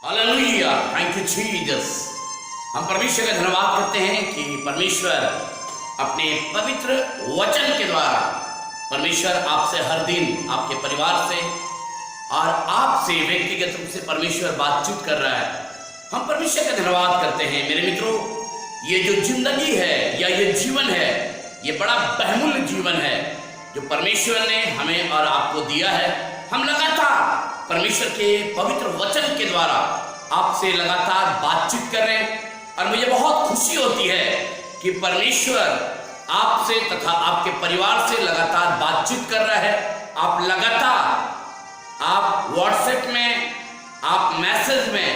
Hallelujah, thank you Jesus. हम परमेश्वर का धन्यवाद करते हैं कि परमेश्वर अपने पवित्र वचन के द्वारा परमेश्वर आपसे हर दिन आपके परिवार से और आपसे व्यक्तिगत रूप से परमेश्वर बातचीत कर रहा है। हम परमेश्वर का धन्यवाद करते हैं। मेरे मित्रों, ये जो जिंदगी है या ये जीवन है, ये बड़ा बहुमूल्य जीवन है जो परमेश्वर ने हमें और आपको दिया है। हम लगातार परमेश्वर के पवित्र वचन के द्वारा आपसे लगातार बातचीत कर रहे हैं और मुझे बहुत खुशी होती है कि परमेश्वर आपसे तथा आपके परिवार से लगातार बातचीत कर रहा है। आप लगातार व्हाट्सएप में, आप मैसेज में,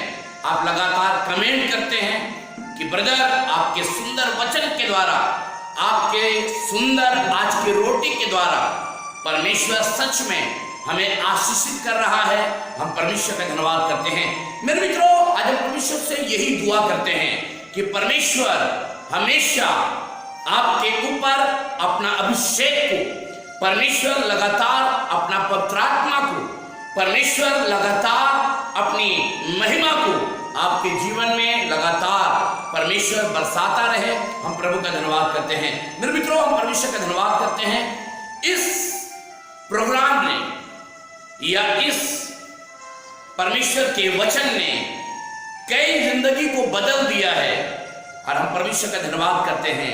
आप लगातार कमेंट करते हैं कि ब्रदर, आपके सुंदर वचन के द्वारा, आपके सुंदर आज की रोटी के द्वारा परमेश्वर सच में हमें आशीषित कर रहा है। हम परमेश्वर का धन्यवाद करते हैं। मेरे मित्रों, आज हम परमेश्वर से यही दुआ करते हैं कि परमेश्वर हमेशा आपके ऊपर अपना अभिषेक को, परमेश्वर लगातार अपना पवित्र आत्मा को, परमेश्वर लगातार अपनी महिमा को आपके जीवन में लगातार परमेश्वर बरसाता रहे। हम प्रभु का धन्यवाद करते हैं। मेरे मित्रों, हम परमेश्वर का धन्यवाद करते हैं। इस प्रोग्राम ने या इस परमेश्वर के वचन ने कई जिंदगी को बदल दिया है और हम परमेश्वर का धन्यवाद करते हैं।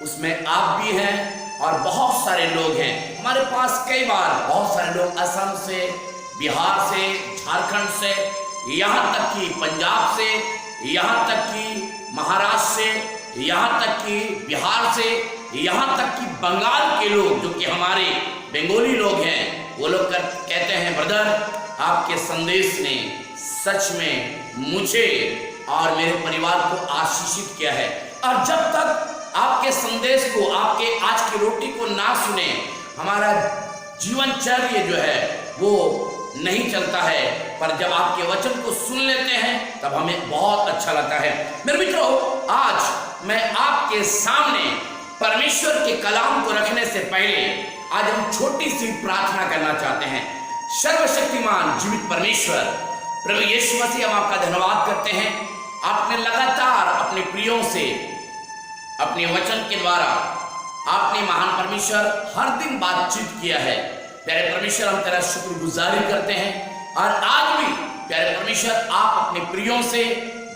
उसमें आप भी हैं और बहुत सारे लोग हैं। हमारे पास कई बार बहुत सारे लोग असम से, बिहार से, झारखंड से, यहाँ तक कि पंजाब से, यहाँ तक कि महाराष्ट्र से, यहाँ तक कि बिहार से, यहाँ तक कि बंगाल के लोग जो कि हमारे बंगाली लोग हैं, वो लोग कहते हैं ब्रदर, आपके संदेश ने सच में मुझे और मेरे परिवार को आशीषित किया है। और जब तक आपके संदेश को, आपके आज की रोटी को ना सुने, हमारा जीवनचर्या जो है वो नहीं चलता है। पर जब आपके वचन को सुन लेते हैं तब हमें बहुत अच्छा लगता है। मेरे मित्रों, आज मैं आपके सामने परमेश्वर के कलाम को रखने से पहले आज हम छोटी सी प्रार्थना करना चाहते हैं। सर्वशक्तिमान जीवित परमेश्वर प्रभु यीशु मसीह, हम आपका धन्यवाद करते हैं। आपने लगातार अपने प्रियों से अपने वचन के द्वारा आपने महान परमेश्वर हर दिन बातचीत किया है। प्यारे परमेश्वर, हम तेरा शुक्रगुजारी करते हैं और आज भी प्यारे परमेश्वर आप अपने प्रियों से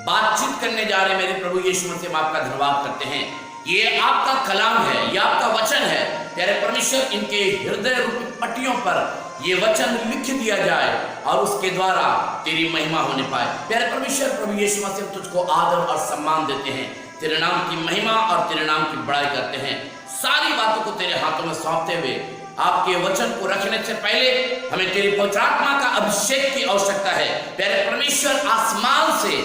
बातचीत करने जा रहे हैं। मेरे प्रभु यीशु मसीह, हम आपका धन्यवाद करते हैं। ये आपका कलाम है, ये आपका वचन है। प्यारे परमेश्वर, इनके हृदय रूपी पट्टियों पर ये वचन लिख दिया जाए और उसके द्वारा तेरी महिमा होने पाए। प्यारे परमेश्वर, प्रभु यीशु मसीह, तुझको आदर और सम्मान देते हैं। तेरे नाम की महिमा और तेरे नाम की बड़ाई करते हैं। सारी बातों को तेरे हाथों में सौंपते हुए आपके वचन को रखने से पहले हमें तेरी पवित्र आत्मा का अभिषेक की आवश्यकता है। प्यारे परमेश्वर, आसमान से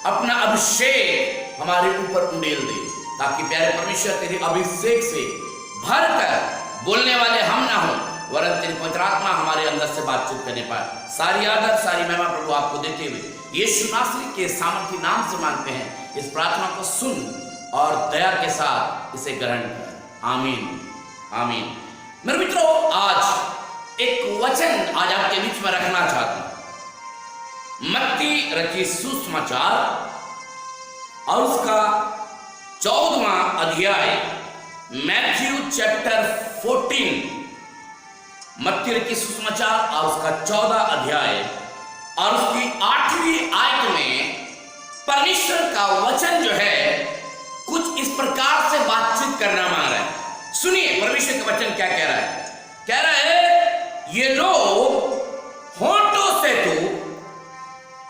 अपना अभिषेक हमारे ऊपर उंडेल दे, ताकि प्यारे परमेश्वर तेरे अभिषेक से भरकर बोलने वाले हम ना हो, वरन तेरी पवित्र आत्मा हमारे अंदर से बातचीत करने पाए। सारी आदर, सारी महिमा प्रभु आपको देते हुए यीशु नासरी के सामर्थी नाम से मांगते हैं। इस प्रार्थना को सुन और दया के साथ इसे ग्रहण कर। आमीन, आमीन। मेरे मित्रों, आज एक वचन आज आपके बीच में रखना चाहता हूं। मत्ती रचित सुसमाचार और उसका 14वां अध्याय, मैथ्यू चैप्टर 14, मत्ती रचित सुसमाचार और उसका 14 अध्याय और उसकी 8वीं आयत में परमेश्वर का वचन जो है कुछ इस प्रकार से बातचीत करना मांग रहा है। सुनिए परमेश्वर का वचन क्या कह रहा है। कह रहा है, ये लोग होठों से तो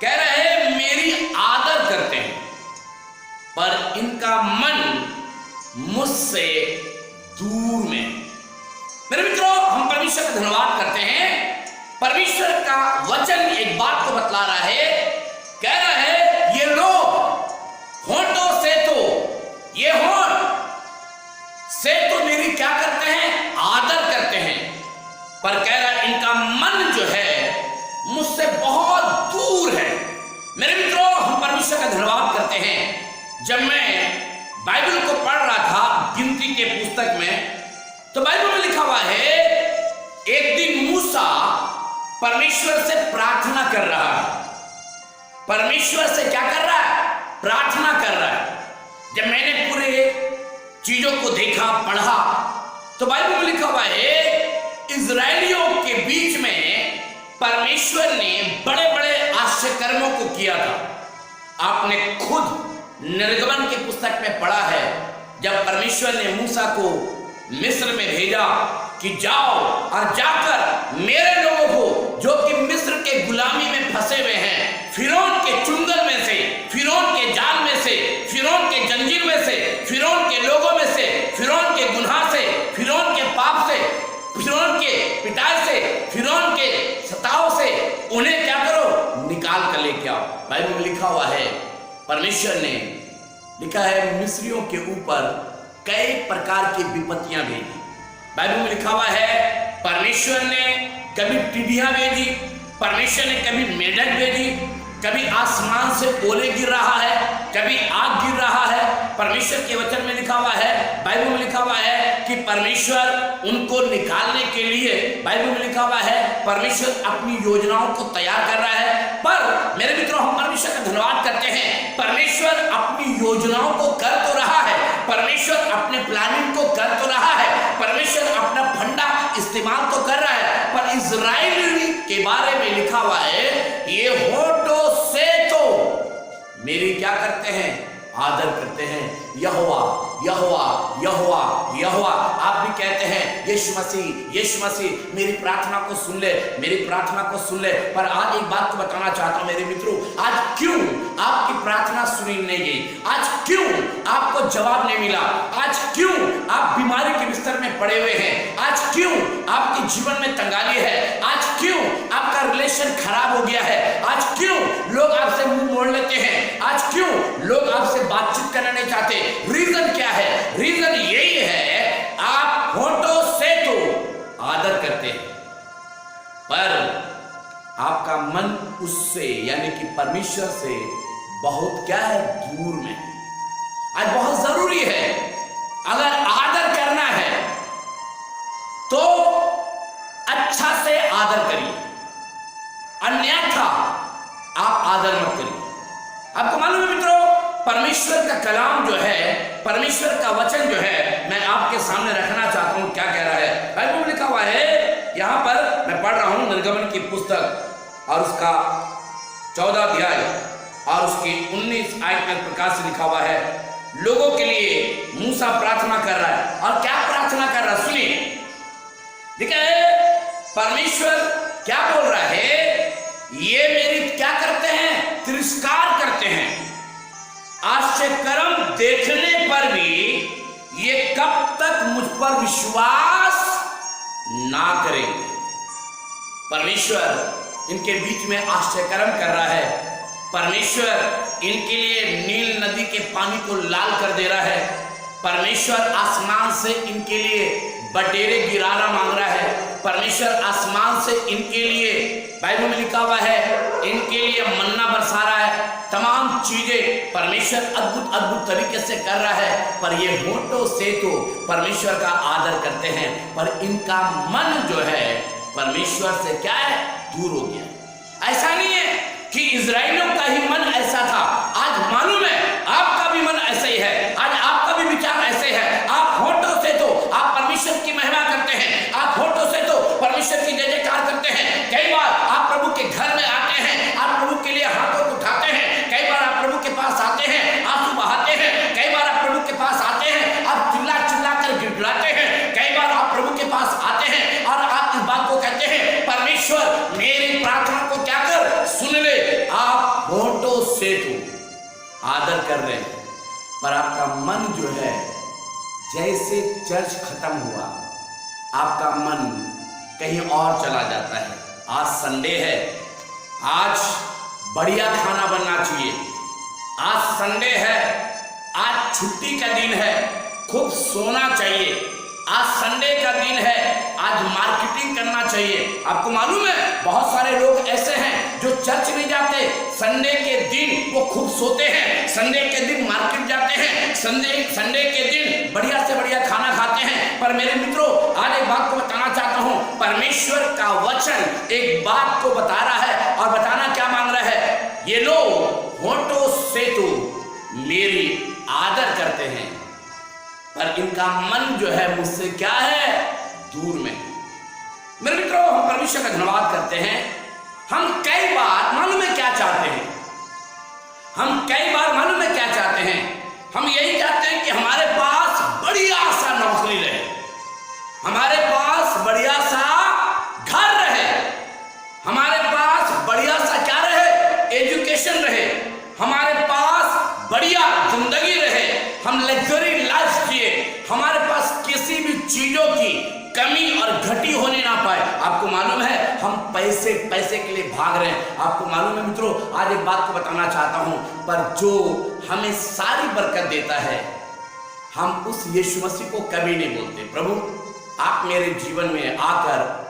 कह रहे हैं मेरी आदर करते हैं, पर इनका मन मुझसे दूर में। मेरे मित्रों, हम परमेश्वर का धन्यवाद करते हैं। परमेश्वर का वचन एक बात को बतला रहा है। कह रहा है, ये लोग होठों से तो, ये होठ से तो मेरी क्या करते हैं, आदर करते हैं, पर कह रहा है इनका मन जो है मुझसे बहुत दूर है। मेरे मित्रों, हम परमेश्वर का धन्यवाद करते हैं। जब मैं बाइबल को पढ़ रहा था गिनती के पुस्तक में, तो बाइबल में लिखा हुआ है, एक दिन मूसा परमेश्वर से प्रार्थना कर रहा है। परमेश्वर से क्या कर रहा है? प्रार्थना कर रहा है। जब मैंने पूरे चीजों को देखा, पढ़ा, तो बाइबल में लिखा हुआ है इजरायलियों के बीच में परमेश्वर ने बड़े बड़े आश्चर्य कर्मों को किया था। आपने खुद निर्गमन की पुस्तक में पढ़ा है, जब परमेश्वर ने मूसा को मिस्र में भेजा कि जाओ और जाकर मेरे लोगों को जो कि मिस्र के गुलामी में फंसे हुए हैं, फिरौन के चुंगल में से, फिरौन के जाल में से, फिरौन के जंजीर में से, फिरौन के लोगों में से, फिरौन के गुनाह से, फिरौन के पाप से, फिरौन के पिटाई से, फिरौन के सताव से उन्हें क्या करो? निकाल कर लेके आओ। बाइबल में लिखा हुआ है, परमेश्वर ने लिखा है मिस्रियों के ऊपर कई प्रकार की विपत्तियां भेजी। बाइबल में लिखा हुआ है परमेश्वर ने कभी टिड्डियां भेजी, परमेश्वर ने कभी मेढक भेजी, कभी आसमान से ओले गिर रहा है, कभी आग गिर रहा है। परमेश्वर के वचन में लिखा हुआ है, बाइबल में लिखा हुआ है कि परमेश्वर उनको निकालने के लिए, बाइबल में लिखा हुआ है परमेश्वर अपनी योजनाओं को तैयार कर रहा है। पर मेरे मित्रों, हम परमेश्वर का धन्यवाद करते हैं, परमेश्वर अपनी योजनाओं को कर तो रहा है, परमेश्वर अपने प्लानिंग को कर तो रहा है, परमेश्वर अपना फंडा इस्तेमाल तो कर रहा है। पर इजराइल के बारे में लिखा हुआ है ये होठों से तो मेरी क्या करते हैं? आदर करते हैं। यहोवा यहोवा यहोवा यहोवा। आप भी कहते हैं यीशु मसीह यीशु मसीह मेरी प्रार्थना को सुन ले, मेरी प्रार्थना को सुन ले। पर आज एक बात को बताना चाहता हूं मेरे मित्रों, आज क्यों आपकी प्रार्थना सुनी नहीं गई? आज क्यों आपको जवाब नहीं मिला? आज क्यों आप बीमारी के बिस्तर में पड़े हुए हैं? आज क्यों आपके जीवन में तंगाली है? आज क्यों आपका रिलेशन खराब हो गया है? आज क्यों लोग आपसे मुंह मोड़ लेते हैं? आज क्यों लोग आपसे बातचीत करना नहीं चाहते? रीजन क्या है? रीजन यही है, आप होठों से तो आदर करते हैं पर आपका मन उससे यानी कि परमेश्वर से बहुत क्या है? दूर में। आज बहुत जरूरी है, अगर आदर करना है तो अच्छा से आदर करिए, अन्यथा आप आदर मत करिए। आपको मालूम है मित्रों, परमेश्वर का कलाम जो है, परमेश्वर का वचन जो है, मैं आपके सामने रखना चाहता हूं क्या कह रहा है। बाइबल में लिखा हुआ है, यहां पर मैं पढ़ रहा हूं निर्गमन की पुस्तक और उसका 14 अध्याय और उसकी 19 आयत में प्रकाश से लिखा हुआ है, लोगों के लिए मूसा प्रार्थना कर रहा है। और क्या प्रार्थना कर रहा है सुनिए, देखिए परमेश्वर क्या बोल रहा है, ये मेरी क्या करते हैं? तिरस्कार करते हैं, आश्चर्य कर्म देखने पर भी ये कब तक मुझ पर विश्वास ना करेंगे। परमेश्वर इनके बीच में आश्चर्य कर्म कर रहा है, परमेश्वर इनके लिए नील नदी के पानी को लाल कर दे रहा है, परमेश्वर आसमान से इनके लिए बटेरे गिराना मांग रहा है, परमेश्वर आसमान से इनके लिए, बाइबल में लिखा हुआ है, इनके लिए मन्ना बरसा रहा है। तमाम चीजें परमेश्वर अद्भुत अद्भुत तरीके से कर रहा है, पर ये होठों से तो परमेश्वर का आदर करते हैं, पर इनका मन जो है परमेश्वर से क्या है? दूर हो गया। ऐसा नहीं है कि इजराइलियों का ही मन ऐसा था, आज मालूम है आपका भी मन ऐसा ही है, आज आपका भी विचार ऐसे है। आप होठों से तो आप परमेश्वर की महिमा करते हैं, आप होठों से तो परमेश्वर की जय जयकार करते हैं। कई बार आप प्रभु के घर में आते हैं, आप प्रभु के लिए हाथों को उठाते हैं, कई बार आप प्रभु के पास आते हैं, आंसू बहाते हैं, कई बार आप प्रभु के पास आते हैं, आप चिल्ला चिल्ला कर गिड़गिड़ाते हैं, कई बार आप प्रभु के पास आते हैं और आप इस बात को कहते हैं, परमेश्वर मेरी प्रार्थना को क्या कर? सुन ले। आप होठों से तो आदर कर रहे हैं, पर आपका मन जो है, जैसे चर्च खत्म हुआ आपका मन कहीं और चला जाता है। आज संडे है, आज बढ़िया खाना बनना चाहिए, आज संडे है, आज छुट्टी का दिन है, खूब सोना चाहिए, आज संडे का दिन है, आज मार्केटिंग करना चाहिए। आपको मालूम है बहुत सारे लोग ऐसे हैं जो चर्च नहीं जाते, संडे के दिन वो खूब सोते हैं, संडे के दिन मार्केट जाते हैं, संडे के दिन बढ़िया से बढ़िया खाना खाते हैं। पर मेरे मित्रों, आज एक बात को बताना चाहता हूं, परमेश्वर का वचन एक बात को बता रहा है और बताना क्या मांग रहा है? ये लोग होठों से तो मेरी आदर करते हैं, पर इनका मन जो है मुझसे क्या है, दूर में। मेरे मित्रों, हम परमेश्वर का धन्यवाद करते हैं। हम कई बार मालूम है क्या चाहते हैं, हम कई बार मालूम है क्या चाहते हैं, हम यही चाहते हैं कि हमारे पास बढ़िया सा नौकरी रहे, हमारे पास बढ़िया सा घर रहे, हमारे पास बढ़िया सा क्या रहे, एजुकेशन रहे, हमारे पास बढ़िया जिंदगी रहे, हम लग्जरी लाइफ जिए, हमारे पास किसी भी चीजों की कमी और घटी होने ना पाए। आपको मालूम है हम पैसे के लिए भाग रहे हैं। आपको मालूम है मित्रों, आज एक बात को बताना चाहता हूं, पर जो हमें सारी बरकत देता है, हम उस यीशु मसीह को कभी नहीं बोलते, प्रभु आप मेरे जीवन में आकर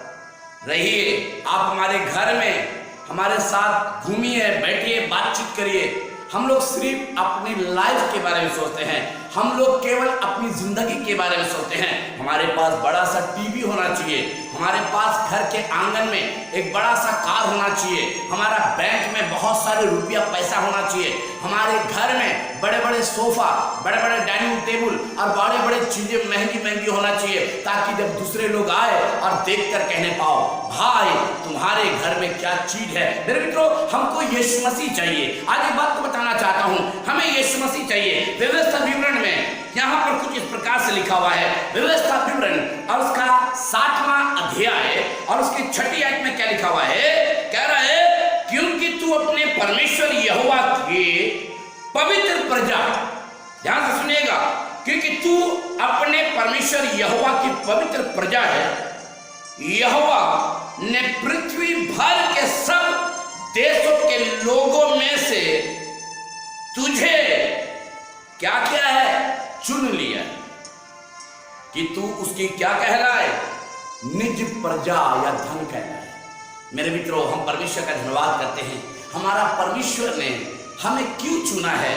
रहिए, आप हमारे घर में हमारे साथ घूमिए, बैठिए, बातचीत करिए। हम लोग सिर्फ अपनी लाइफ के बारे में सोचते हैं, हम लोग केवल अपनी जिंदगी के बारे में सोचते हैं। हमारे पास बड़ा सा टीवी होना चाहिए, हमारे पास घर के आंगन में एक बड़ा सा कार होना चाहिए, हमारा बैंक में बहुत सारे रुपया पैसा होना चाहिए, हमारे घर में बड़े बड़े सोफा, बड़े बड़े डाइनिंग टेबल और बड़े बड़े चीजें महंगी होना चाहिए, ताकि जब दूसरे लोग आए और देखकर कहने पाओ भाई तुम्हारे घर में क्या चीज है। मेरे मित्रों, हमको यीशु मसीह चाहिए। आज एक बात को बताना चाहता हूं, हमें यीशु मसीह चाहिए। व्यवस्था विवरण में यहाँ पर कुछ इस प्रकार से लिखा हुआ है, व्यवस्था विवरण और उसका 60वां अध्याय और उसकी 6ठी आयत में क्या लिखा हुआ है, कह रहा है क्योंकि तू अपने परमेश्वर यहोवा की पवित्र प्रजा, ध्यान से सुनिएगा, क्योंकि तू अपने परमेश्वर यहोवा की पवित्र प्रजा है, यहोवा ने पृथ्वी भर के सब देशों के लोगों में से तुझे क्या किया है, चुन लिया है कि तू उसकी क्या कहलाए, निज प्रजा या धन कहलाए। मेरे मित्रों, हम परमेश्वर का धन्यवाद करते हैं। हमारा परमेश्वर ने हमें क्यों चुना है,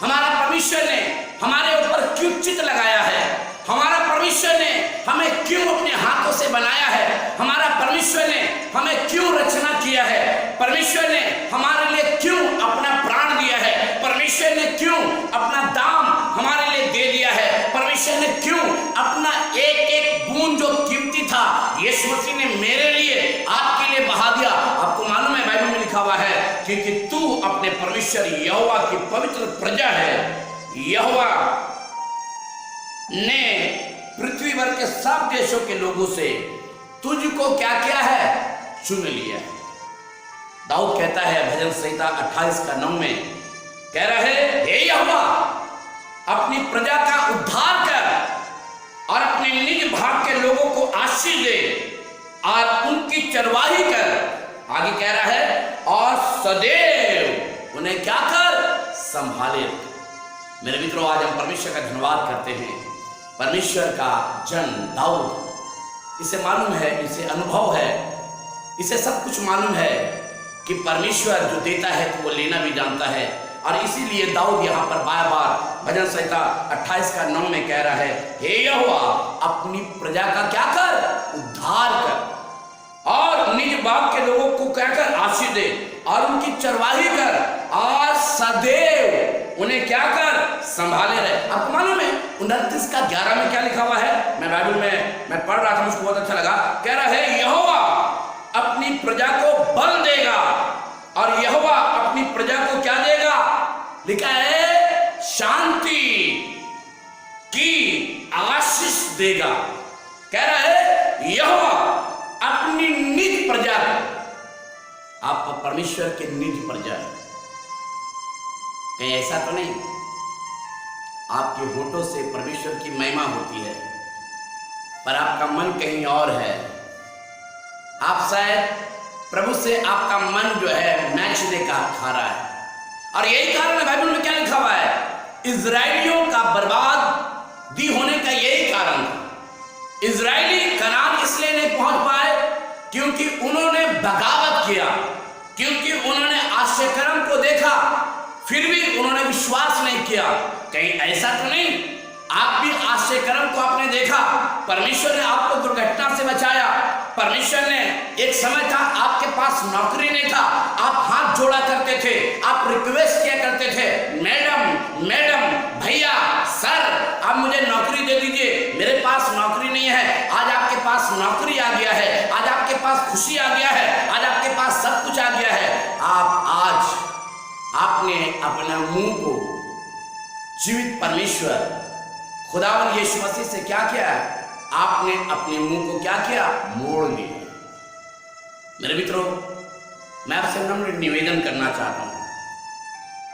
हमारा परमेश्वर ने हमारे ऊपर क्यों चित्त लगाया है, हमारा परमेश्वर ने हमें क्यों अपने हाथों से बनाया है, हमारा परमेश्वर ने हमें क्यों रचना किया है, परमेश्वर ने हमारे लिए क्यों अपना प्राण दिया है, परमेश्वर ने क्यों अपना दाम हमारे लिए दे दिया है, परमेश्वर ने क्यों अपना एक एक बूंद जो कीमती था यीशु मसीह ने मेरे लिए, आपके लिए बहा दिया। आपको मालूम है बाइबल में लिखा हुआ है क्योंकि तू अपने परमेश्वर यहोवा की पवित्र प्रजा है, यहोवा ने पृथ्वी भर के सब देशों के लोगों से तुझको क्या किया है, चुन लिया है। दाऊद कहता है भजन संहिता 28:9 में, कह रहा है हे यहोवा अपनी प्रजा का उद्धार कर और अपने निज भाग के लोगों को आशीष दे और उनकी चरवाही कर। आगे कह रहा है और सदैव उन्हें क्या कर, संभाले। मेरे मित्रों, आज हम परमेश्वर का धन्यवाद करते हैं। परमेश्वर का जन दाऊद, इसे मालूम है, इसे अनुभव है, इसे सब कुछ मालूम है कि परमेश्वर जो देता है तो वो लेना भी जानता है। और इसीलिए दाऊद यहाँ पर बार बार भजन संहिता 28:9 में कह रहा है हे यहोवा अपनी प्रजा का क्या कर, उद्धार कर और निज बाग के लोगों को क्या कर, आशीष दे और उनकी चरवाही कर और सदैव उन्हें क्या कर, संभाले रहे। आपको मालूम है 29:11 में क्या लिखा हुआ है, मैं बाइबल में मैं पढ़ रहा था, मुझको बहुत अच्छा लगा। कह रहा है यहोवा अपनी प्रजा को बल देगा और यहोवा अपनी प्रजा को क्या देगा, लिखा है शांति की आशीष देगा। कह रहा है यहोवा अपनी निज प्रजा को, आप परमेश्वर के निज प्रजा है। कहीं ऐसा तो नहीं आपके होठों से परमेश्वर की महिमा होती है पर आपका मन कहीं और है, आप शायद प्रभु से आपका मन जो है मैच देकर खा रहा है। और यही कारण है बाइबल में क्या लिखा हुआ है, इजराइलियों का बर्बादी होने का यही कारण था। इजराइली कनान इसलिए नहीं पहुंच पाए क्योंकि उन्होंने बगावत किया, क्योंकि उन्होंने आश्चर्यकर्म को देखा फिर भी उन्होंने विश्वास नहीं किया। कहीं ऐसा तो नहीं आप भी आश्चर्यकर्म को आपने देखा, परमेश्वर ने आपको दुर्घटना से बचाया, परमेश्वर ने एक समय था आपके पास नौकरी नहीं था, आप हाथ जोड़ा करते थे, आप रिक्वेस्ट किया करते थे, मैडम मैडम, भैया, सर, आप मुझे नौकरी दे दीजिए, मेरे पास नौकरी नहीं है। आज आपके पास नौकरी आ गया है, आज आपके पास खुशी आ गया है, आज आपके पास सब कुछ आ गया है। आज आपने अपने मुंह को जीवित परमेश्वर खुदावन यीशु मसीह से क्या किया है? आपने अपने मुंह को क्या किया? मोड़ लिया। मेरे मित्रों, मैं आपसे नम्र निवेदन करना चाहता हूं,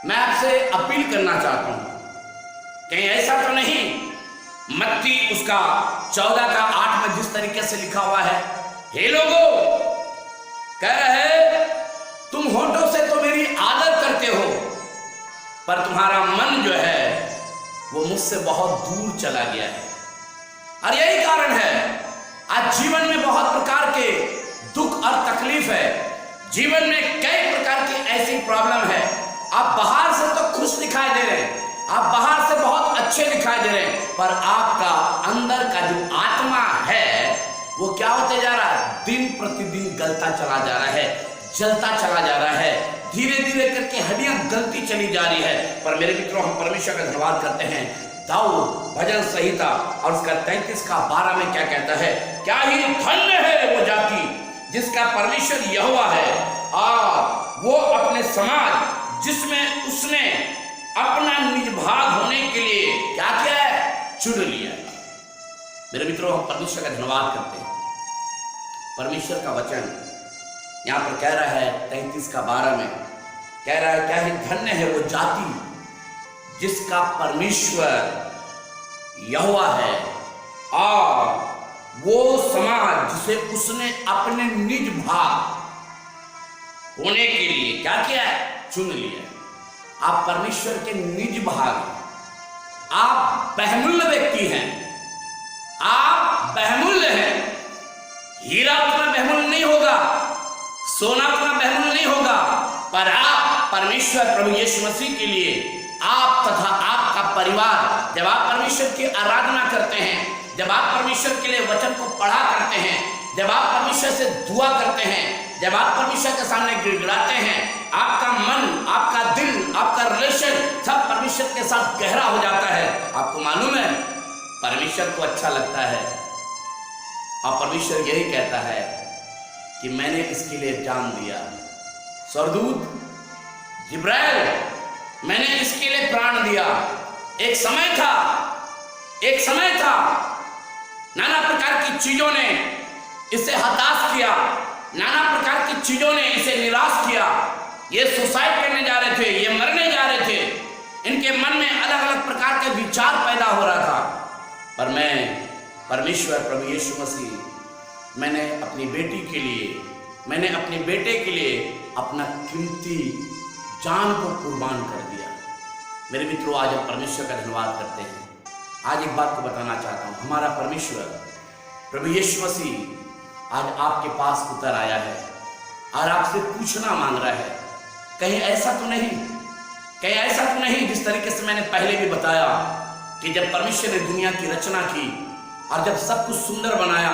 मैं आपसे अपील करना चाहता हूं, कहीं ऐसा तो नहीं मत्ती उसका 14:8 में जिस तरीके से लिखा हुआ है, हे लोगों, कह रहा है तुम होठों से तो मेरी आदर करते हो, पर तुम्हारा मन जो है वो मुझसे बहुत दूर चला गया है। और यही कारण है आज जीवन में बहुत प्रकार के दुख और तकलीफ है, जीवन में कई प्रकार की ऐसी प्रॉब्लम है। आप बाहर से तो खुश दिखाई दे रहे हैं, आप बाहर से बहुत अच्छे दिखाई दे रहे हैं, पर आपका अंदर का जो आत्मा है वो क्या होते जा रहा है? दिन प्रतिदिन गलता चला जा रहा है, जलता चला जा रहा है, धीरे धीरे करके हड्डियां गलती चली जा रही है। पर मेरे मित्रों, हम परमेश्वर का धन्यवाद करते हैं। दाऊद भजन संहिता और उसका 33:12 में क्या कहता है? क्या ही धन्य है वो जाति जिसका परमेश्वर यहोवा है, और वो अपने समाज जिसमें उसने अपना निज भाग होने के लिए क्या किया है? चुन लिया है। मेरे मित्रों, हम परमेश्वर का धन्यवाद करते हैं। परमेश्वर का वचन यहाँ पर कह रहा है 33:12 में कह रहा है, क्या ही धन्य है वो जाति जिसका परमेश्वर यहोवा है, और वो समाज जिसे उसने अपने निज भाग होने के लिए क्या किया है? चुन लिया है। आप परमेश्वर के निज भाग हैं, आप बहुमूल्य व्यक्ति हैं, आप बहुमूल्य हैं। हीरा उतना बहुमूल्य नहीं होगा, सोना उतना बहुमूल्य नहीं होगा, पर आप परमेश्वर प्रभु यीशु मसीह के लिए, आप तथा आपका परिवार, जब आप परमेश्वर की आराधना करते हैं, जब आप परमेश्वर के लिए वचन को पढ़ा करते हैं, जब आप परमेश्वर से दुआ करते हैं, जब आप परमेश्वर के सामने गिड़गिड़ाते हैं, आपका मन, आपका दिल, आपका रिलेशन सब परमेश्वर के साथ गहरा हो जाता है। आपको मालूम है, परमेश्वर को अच्छा लगता है, और परमेश्वर यही कहता है कि मैंने इसके लिए जान दिया। स्वर्गदूत जिब्राइल, मैंने इसके लिए प्राण दिया। एक समय था नाना प्रकार की चीजों ने इसे हताश किया, नाना प्रकार की चीजों ने इसे निराश किया। ये सुसाइड करने जा रहे थे, ये मरने जा रहे थे, इनके मन में अलग अलग प्रकार के विचार पैदा हो रहा था। पर मैं परमेश्वर प्रभु यीशु मसीह, मैंने अपनी बेटी के लिए, मैंने अपने बेटे के लिए अपना कीमती जान को कुर्बान कर दिया। मेरे मित्रों, आज हम परमेश्वर का धन्यवाद करते हैं। आज एक बात को बताना चाहता हूँ, हमारा परमेश्वर प्रभु यीशु मसीह आज आपके पास उतर आया है और आपसे पूछना मांग रहा है। कहीं ऐसा तो नहीं जिस तरीके से मैंने पहले भी बताया कि जब परमेश्वर ने दुनिया की रचना की और जब सब कुछ सुंदर बनाया,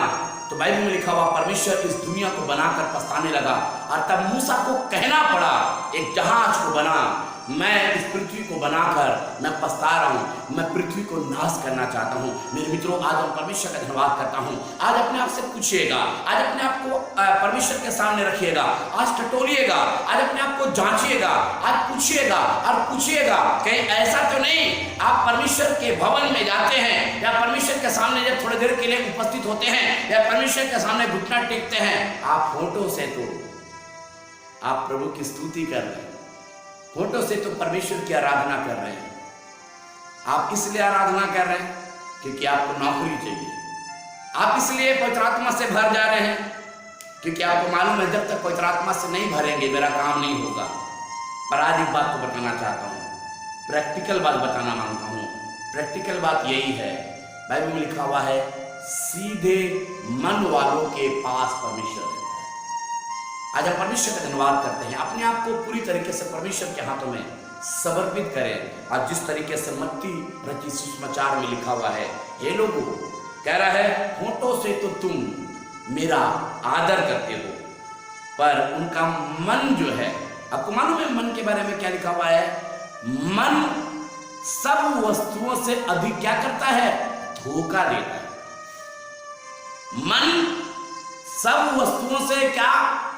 तो बाइबल में लिखा हुआ परमेश्वर इस दुनिया को बनाकर पछताने लगा, और तब मूसा को कहना पड़ा, एक जहाज को बना, मैं इस पृथ्वी को बनाकर मैं पछता रहा हूँ, मैं पृथ्वी को नाश करना चाहता हूँ। मेरे मित्रों, आज हम परमेश्वर का धन्यवाद करता हूँ। आज अपने आप से पूछिएगा, आज अपने आप को परमेश्वर के सामने रखिएगा, आज टटोलिएगा, आज अपने आप को जांचिएगा, आज पूछिएगा और पूछिएगा। कहीं ऐसा तो नहीं आप परमेश्वर के भवन में जाते हैं, या परमेश्वर के सामने जब थोड़ी देर के लिए उपस्थित होते हैं, या परमेश्वर के सामने घुटना टेकते हैं, आप होठों से तो आप प्रभु की स्तुति कर रहे हैं, होठों से तो परमेश्वर की आराधना कर रहे हैं। आप इसलिए आराधना कर रहे हैं क्योंकि आपको नौकरी चाहिए, आप इसलिए पवित्र आत्मा से भर जा रहे हैं क्योंकि आपको मालूम है जब तक पवित्र आत्मा से नहीं भरेंगे मेरा काम नहीं होगा। पर आज एक बात को बताना चाहता हूँ, प्रैक्टिकल बात बताना मांगता हूँ। प्रैक्टिकल बात यही है, बाइबल में लिखा हुआ है, सीधे मन वालों के पास परमेश्वर है। आज हम परमेश्वर का धन्यवाद करते हैं, अपने आप को पूरी तरीके से परमेश्वर के हाथों में समर्पित करें। आज जिस तरीके से मत्ती रचित सुसमाचार में लिखा हुआ है, हे लोगों, कह रहा है, होठों से तो तुम मेरा आदर करते हो, पर उनका मन जो है, आपको मालूम है मन के बारे में क्या लिखा हुआ है? मन सब वस्तुओं से अधिक क्या करता है? धोखा देता है। मन सब वस्तुओं से क्या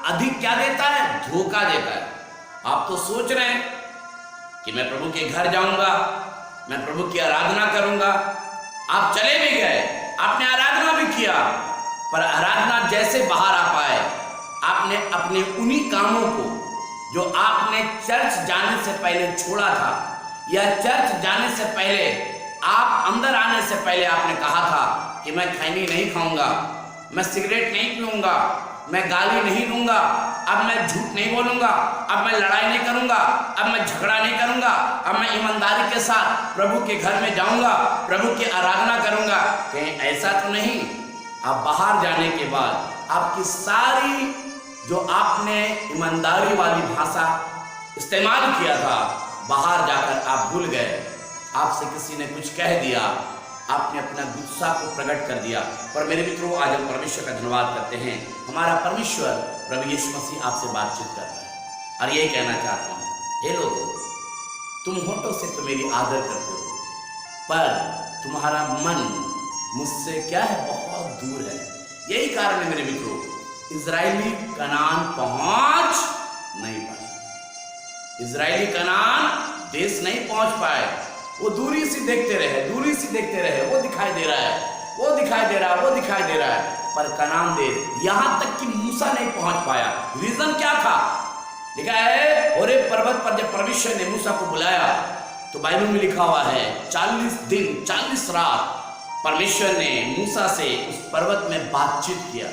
अधिक क्या देता है? धोखा देता है। आप तो सोच रहे हैं कि मैं प्रभु के घर जाऊंगा, मैं प्रभु की आराधना करूंगा। आप चले भी गए, आपने आराधना भी किया, पर आराधना जैसे बाहर आ पाए, आपने अपने उन्हीं कामों को जो आपने चर्च जाने से पहले छोड़ा था, या चर्च जाने से पहले आप अंदर आने से पहले आपने कहा था कि मैं खैनी नहीं खाऊंगा, मैं सिगरेट नहीं पीऊंगा, मैं गाली नहीं दूंगा, अब मैं झूठ नहीं बोलूंगा, अब मैं लड़ाई नहीं करूंगा, अब मैं झगड़ा नहीं करूंगा, अब मैं ईमानदारी के साथ प्रभु के घर में जाऊंगा, प्रभु की आराधना करूंगा। कहीं ऐसा तो नहीं? आप बाहर जाने के बाद आपकी सारी जो आपने ईमानदारी वाली भाषा इस्तेमाल किया था, बाहर जाकर आप भूल गए। आपसे किसी ने कुछ कह दिया, आपने अपना गुस्सा को प्रकट कर दिया। पर मेरे मित्रों, आज हम परमेश्वर का धन्यवाद करते हैं। हमारा परमेश्वर प्रभु यीशु मसीह आपसे बातचीत कर रहा है और यही कहना चाहता हूँ, हे लोगों, तुम होठों से तो मेरी आदर करते हो, पर तुम्हारा मन मुझसे क्या है? बहुत दूर है। यही कारण है मेरे मित्रों, इजरायली कनान पहुंच नहीं पाए, इजरायली कनान देश नहीं पहुंच पाए। वो दूरी से देखते रहे, दूरी से देखते रहे, वो दिखाई दे रहा है, वो दिखाई दे रहा है, वो दिखाई दे रहा है, पर कनान देश यहां तक कि मूसा नहीं पहुंच पाया। रीजन क्या था? लिखा है होरेब पर्वत पर जब परमेश्वर ने मूसा को बुलाया, तो बाइबल में लिखा हुआ है 40 दिन 40 रात परमेश्वर ने मूसा से उस पर्वत में बातचीत किया।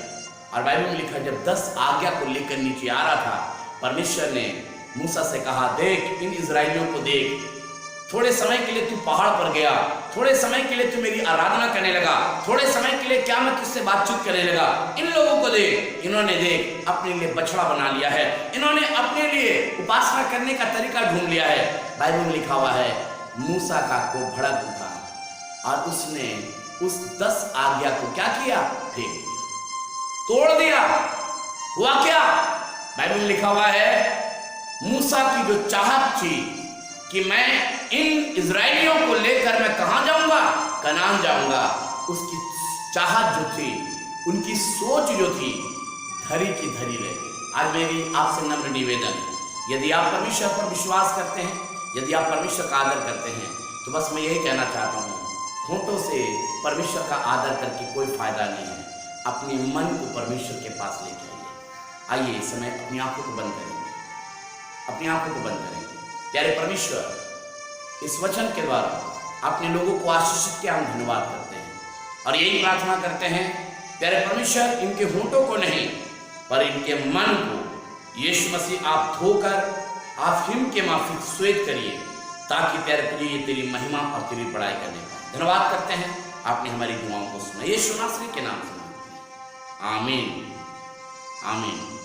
और बाइबल में लिखा, जब 10 आज्ञा को लेकर नीचे आ रहा था, परमेश्वर ने मूसा से कहा, देख इन इजराइलियों को देख, थोड़े समय के लिए तू पहाड़ पर गया, थोड़े समय के लिए तू मेरी आराधना करने लगा, थोड़े समय के लिए क्या मैं तुझसे बातचीत करने लगा। इन लोगों को देख, इन्होंने देख अपने लिए बछड़ा बना लिया है, इन्होंने अपने लिए उपासना करने का तरीका ढूंढ लिया है। बाइबल में लिखा हुआ है मूसा का को भड़क उठा और उसने उस 10 आज्ञा को क्या किया? फेंक दिया, तोड़ दिया। हुआ क्या? बाइबल में लिखा हुआ है मूसा की जो चाहत थी कि मैं इन इजराइलियों को लेकर मैं कहां जाऊंगा? कनान जाऊंगा, उसकी चाहत जो थी, उनकी सोच जो थी, धरी की धरी रही। आज मेरी आपसे नम्र निवेदन, यदि आप परमेश्वर पर विश्वास करते हैं, यदि आप परमेश्वर का आदर करते हैं, तो बस मैं यही कहना चाहता हूँ, होठों से परमेश्वर का आदर करके कोई फायदा नहीं है। अपने मन को परमेश्वर के पास लेके आइए। इस समय अपनी आंखों को बंद करेंगे, अपनी आंखों को बंद करेंगे। प्यारे परमेश्वर, इस वचन के द्वारा अपने लोगों को आशीषित किया, हम धन्यवाद करते हैं और यही प्रार्थना करते हैं, प्यारे परमेश्वर, इनके होठों को नहीं पर इनके मन को यीशु मसीह आप धोकर आप हिम के माफिक श्वेत करिए, ताकि प्यारे प्रभु ये तेरी महिमा और तेरी बड़ाई करने पाए। धन्यवाद करते हैं, आपने हमारी दुआओं को सुना, यीशु नासरी के नाम से। आमीन, आमीन।